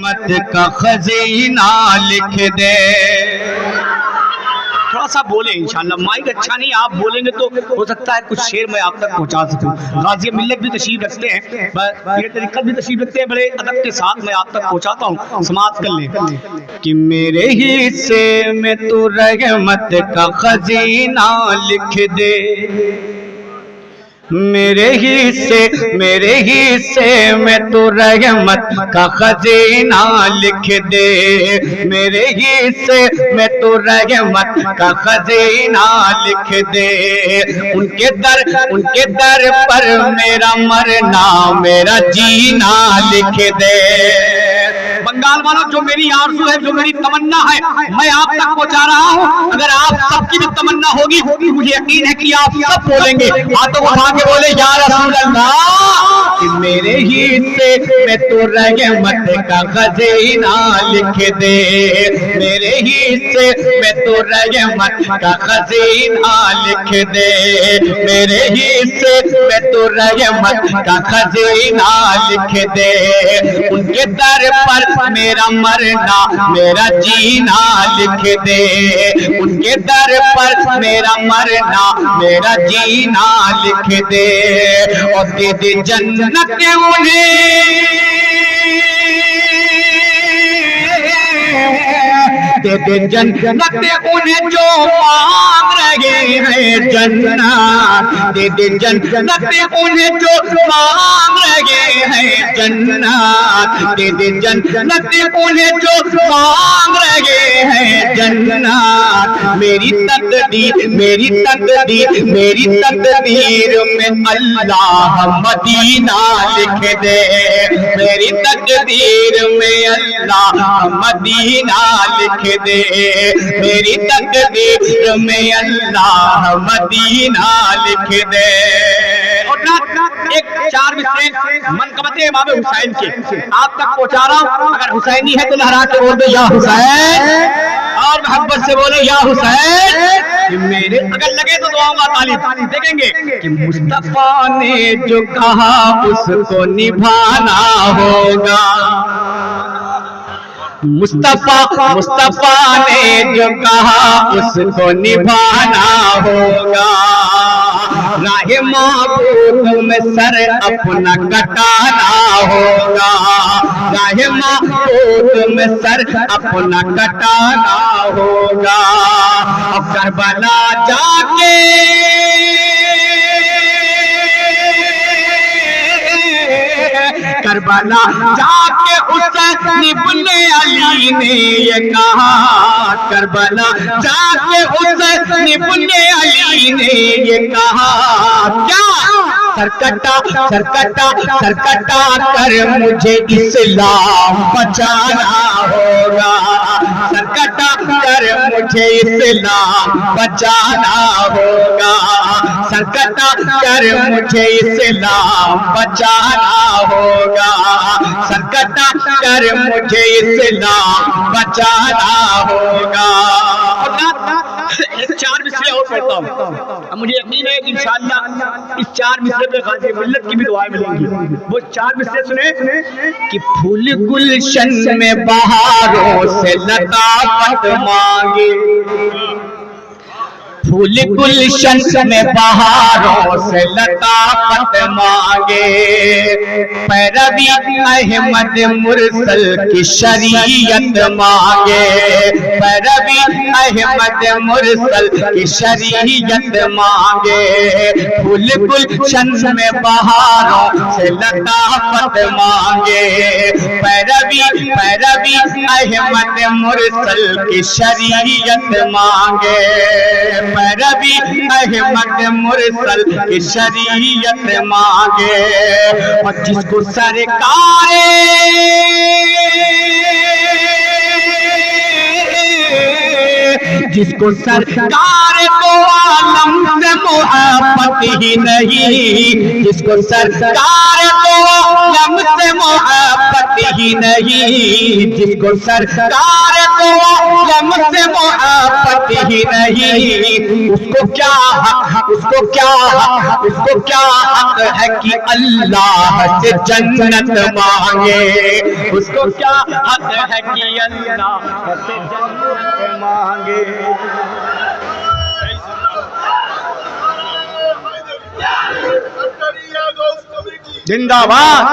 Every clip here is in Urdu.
رحمت کا خزینہ لکھ دے. تھوڑا سا بولیں انشاءاللہ، مائک اچھا نہیں، آپ بولیں گے تو ہو سکتا ہے کچھ شعر میں آپ تک پہنچا سکوں. غازی ملت بھی تشریف رکھتے ہیں، یہ طریقت بھی تشریف رکھتے ہیں، بڑے ادب کے ساتھ میں آپ تک پہنچاتا ہوں، سماعت کر لیں. کہ میرے حصے میں تو رحمت کا خزینہ لکھ دے، میرے حصے میں تو رحمت کا خزینہ لکھ دے، میرے حصے میں تو رحمت کا خزینہ لکھ دے. ان کے در پر میرا مرنا میرا جینا لکھ دے. بنگال والوں، جو میری آرزو ہے، جو میری تمنا ہے، میں آپ تک پہنچا رہا ہوں. اگر آپ سب کی بھی تمنا ہوگی، مجھے یقین ہے کہ آپ سب بولیں گے، ہاتھوں اٹھا کے بولے یا رسول اللہ. کہ میرے حصے میں تو رحمت کا خزینہ لکھ دے، میرے حصے میں تو رحمت کا خزینہ لکھ دے، میرے حصے میں تو رحمت کا خزینہ لکھ دے. ان کے در پر میرا مرنا میرا جینا لکھ دے، ان کے در پر میرا مرنا میرا جینا لکھ دے. اور دے دے جنت انہیں، دے دے جنت انہیں جو مانگ رہے ہیں جنت، دے دے جنت انہیں جو مانگ رہے ہیں جنت، دے دے جنت انہیں جو مانگ رہے ہیں جنت. میری تقدیر میں اللہ مدینہ لکھ دے، میری تقدیر میں اللہ مدینہ لکھ دے، میری تقدیر میں اللہ مدینہ لکھ دے. ایک 4 مصرے منقبت امام حسین کے آپ تک پہنچا رہا ہوں. اگر حسینی ہے تو لہرا کے بول دو یا حسین، اور محبت سے بولے یا حسین. میرے اگر لگے تو دعاؤں کا طالب دیکھیں گے کہ مصطفیٰ نے جو کہا اس کو نبھانا ہوگا، مصطفیٰ نے جو کہا اس کو نبھانا ہوگا. راہ معبود میں سر اپنا کٹانا ہوگا، راہ معبود میں سر اپنا کٹانا ہوگا. اور کربلا جا کے کربلا جا کے حسین ابن علی نے یہ کہا، کربلا جا کے حسین ابن علی نے یہ کہا. کیا سرکٹا کر مجھے اسلام بچانا ہوگا، سرکٹا کر مجھے اسلام بچانا ہوگا، سرکٹا کر مجھے اسلام بچانا ہوگا، سرکٹا کر مجھے اسلام بچانا ہوگا. 4 مصرے اور پڑھتا ہوں. مجھے یقین ہے انشاءاللہ اس 4 مصرے پہ غازی ملت کی بھی دعائیں ملیں گی. وہ 4 مصرے سنیں کہ پھول گلشن میں بہاروں سے لطافت مانگے، پھول گلشن میں بہاروں سے لطافت مانگے، پیروی احمد مرسل کی شریعت مانگے، پیروی احمد مرسل کی شریعت مانگے. پھول گلشن میں بہاروں سے لطافت مانگے، پیروی احمد مرسل کی شریعت مانگے، پیروی احمد مرسل کی شریعت مانگے. اور جس کو سرکار کو عالم سے محبت ہی نہیں، جس کو سرکار کو عالم سے محبت ہی نہیں، جس کو سرکار دو عالم سے محبت ہی نہیں، اس کو کیا حق، اس کو کیا حق، اس کو کیا حق ہے کہ اللہ سے جنت مانگے، اس کو کیا حق ہے کہ اللہ سے جنت مانگے۔ زندہ باد۔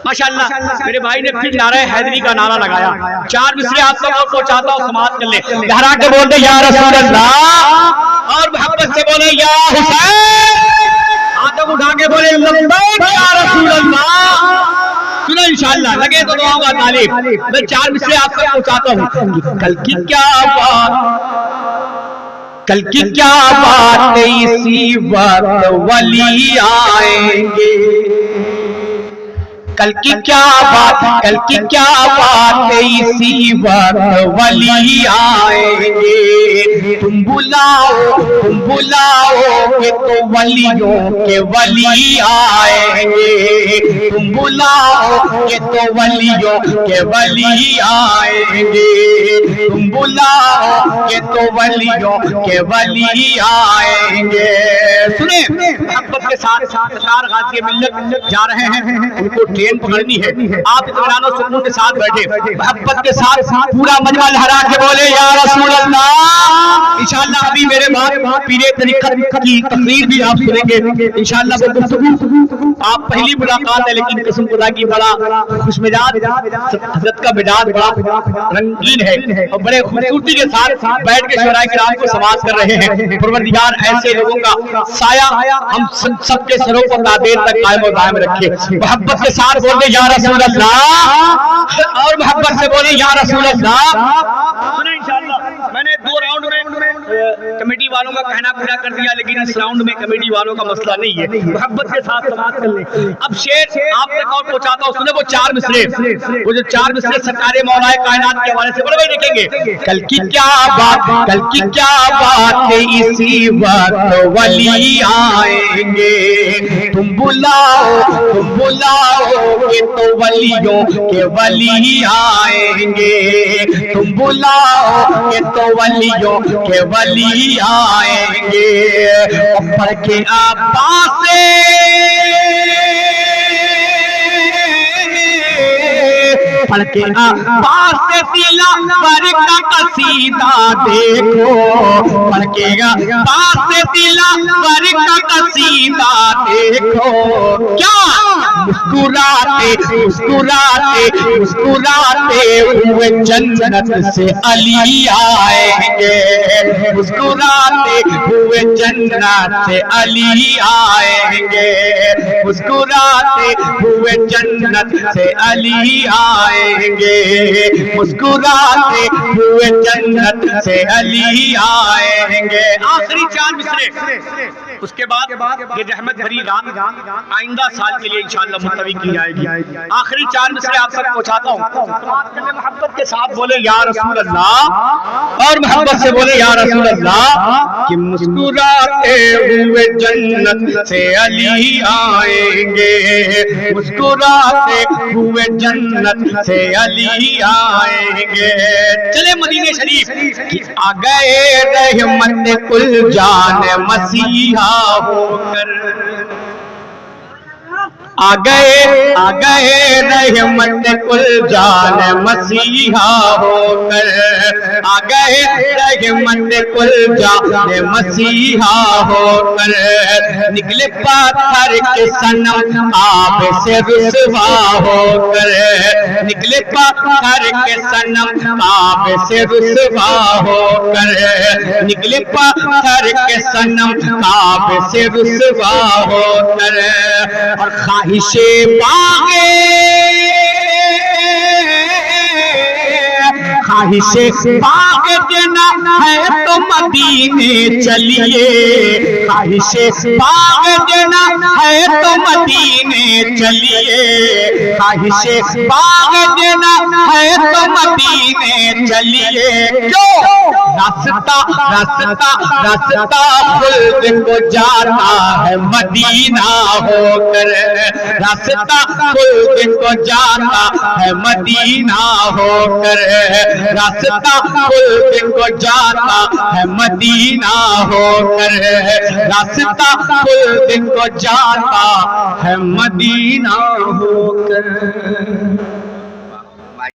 ماشاءاللہ میرے بھائی نے پھر نعرہ حیدری کا نعرہ لگایا۔ چار مصرے آپ تک اور پہنچاتا ہوں، سماعت کر لیں۔ لہرا کے بول دے یا رسول اللہ، اور محبت سے بولے یا حسین، ہاتھوں اٹھا کے بولے لبیک یا رسول اللہ۔ سنو انشاءاللہ، لگے تو دعاؤں کا طالب۔ میں چار مصرے آپ تک پہنچاتا ہوں۔ کل کی کیا بات، کل کی کیا بات، اسی وقت ولی آئیں گے۔ کل کی کیا بات، کل کی کیا بات، اسی وقت ولی آئیں گے۔ تم بلاؤ، تم بلاؤ گے تو ولیوں کے ولی آئیں گے، تم بلاؤ گے تو ولیوں کے ولی آئیں گے، تم بلاؤ گے تو ولیوں کے ولی آئیں گے۔ سنیں، محبت کے ساتھ سرکار غازی ملت جا رہے ہیں، ان کو ٹرین پکڑنی ہے، آپ اطمینان و سکون کے ساتھ بیٹھے، محبت کے ساتھ پورا مجمع لہرا کے بولے یا رسول اللہ۔ انشاءاللہ ابھی میرے بعد پیر طریقت کی تقریر بھی آپ سنیں گے انشاءاللہ۔ وہ گفتگو آپ پہلی ملاقات ہے، لیکن قسم خدا کی بڑا خوش مزاج حضرت کا مزاج بڑا رنگین ہے، اور بڑے خوبصورتی کے ساتھ بیٹھ کے شعراء کرام کو سماعت کر رہے ہیں۔ پروردگار ایسے لوگوں کا سایہ ہم سب کے سروں کو تا دیر تک قائم و دائم رکھے۔ محبت کے ساتھ بولے یا رسول اللہ، اور محبت سے بولے یا رسول اللہ۔ سنیں انشاءاللہ، میں نے 2 راؤنڈ میں کمیٹی والوں کا کہنا پورا کر دیا، لیکن اس راؤنڈ میں کمیٹی والوں کا مسئلہ نہیں ہے، محبت کے ساتھ سماعت کر لیں۔ اب شعر آپ تک اور پہنچاتا ہوں، سنیں وہ 4 مصرے، وہ جو 4 مصرے سرکار مولا کائنات کے حوالے سے بڑے بھائی دیکھیں گے۔ کل کی کیا بات، کل کی کیا بات، اسی وقت ولی آئیں گے، تم بلاؤ، تم بلاؤ گے تو ولیوں کے ولی آئیں گے، تم بلاؤ گے تو ولیوں کے ولی آئیں گے۔ پڑھ کے عباس پڑھ کے عباس سیلا پر کا قصیدہ دیکھو، پڑھ کے عباس سیلا پر کا قصیدہ دیکھو، کیا مسکراتے مسکراتے مسکراتے ہوئے جنت سے علی آئیں گے، مسکراتے ہوئے جنت سے علی آئیں گے، مسکراتے ہوئے جنت سے علی آئیں گے، مسکراتے ہوئے جنت سے علی آئیں گے۔ آخری 4 مصرے، اس کے بعد یہ رحمت بھری رات آئندہ سال کے لیے انشاءاللہ ملتوی کی جائے گی۔ آخری 4 مصرے آپ تک پہنچاتا ہوں، محبت کے ساتھ بولے یا رسول اللہ، اور محبت سے بولے یا رسول اللہ، کہ مسکراتے ہوئے جنت سے علی آئیں گے، مسکراتے ہوئے جنت سے علی آئیں گے۔ چلے مدینہ شریف، آ گئے رحمت کل جان مسیحا ہو کر، آ گئے رحمت کل جان مسیحا ہو کر، آ گئے رحمت کل جان مسیحا ہو کر، نکلے پتھر کے صنم آب سے رسوا ہو کر، نکلے پتھر کے صنم آب سے رسوا ہو کر، نکلے پتھر کے صنم آب سے رسوا ہو کر، اور خواہش باغے خواہش باغ دینا ہے تو مدینے چلیے، خواہش باغ دینا ہے تو مدینے چلیے خواہش باغ دینا ہے تو مدینے چلیے کیوں راستہ راستہ راستہ خلد کو جاتا ہے مدینہ ہو کر راستہ خلد کو جاتا ہے مدینہ ہو کر راستہ خلد کو جاتا ہے مدینہ ہو کر راستہ خلد کو جاتا ہے مدینہ ہو کر